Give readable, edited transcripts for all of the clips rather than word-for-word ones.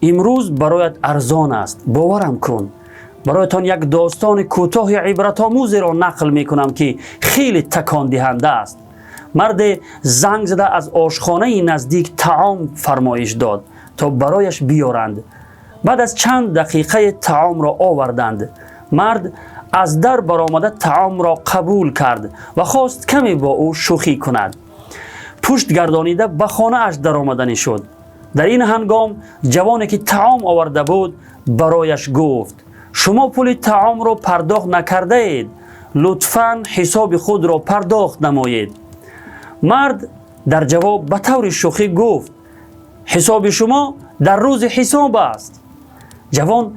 امروز برایت ارزان است، باورم کن. برایتان یک داستان کوتاه عبرت آموزی را نقل می کنم که خیلی تکان دهنده است. مرد زنگ زده از آشخانه نزدیک طعام فرمایش داد تا برایش بیارند. بعد از چند دقیقه طعام را آوردند. مرد از در برآمده طعام را قبول کرد و خواست کمی با او شوخی کند. پشت گردانیده به خانه اش در آمدنی شد. در این هنگام جوانی که طعام آورده بود برایش گفت: شما پول طعام را پرداخت نکرده اید، لطفاً حساب خود را پرداخت نمایید. مرد در جواب به طور شوخی گفت: حساب شما در روز حساب است. جوان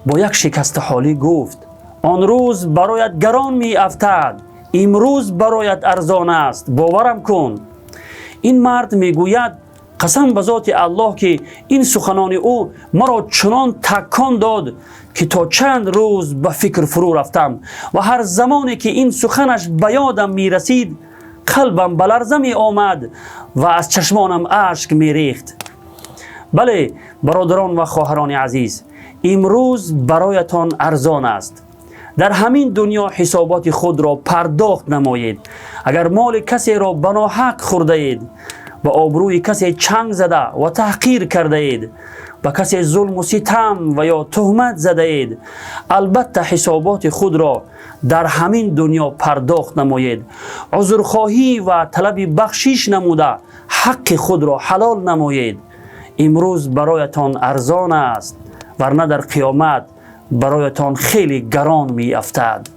با یک شکست حالی گفت: آن روز برایت گران می افتد، امروز برایت ارزان است، باورم کن. این مرد می گوید: قسم به ذات الله که این سخنان او مرا چنان تکان داد که تا چند روز به فکر فرو رفتم و هر زمانی که این سخنش به یادم می رسید قلبم به لرزه می آمد و از چشمانم اشک می ریخت. بله برادران و خواهران عزیز، امروز برایتان ارزان است. در همین دنیا حسابات خود را پرداخت نمایید. اگر مال کسی را به ناحق خورده اید، به آبروی کسی چنگ زده و تحقیر کرده اید، به کسی ظلم و ستم و یا تهمت زده اید، البته حسابات خود را در همین دنیا پرداخت نمایید. عذرخواهی و طلب بخشش نموده حق خود را حلال نمایید. امروز برایتان ارزان است، ورنه در قیامت برایتان خیلی گران می افتد.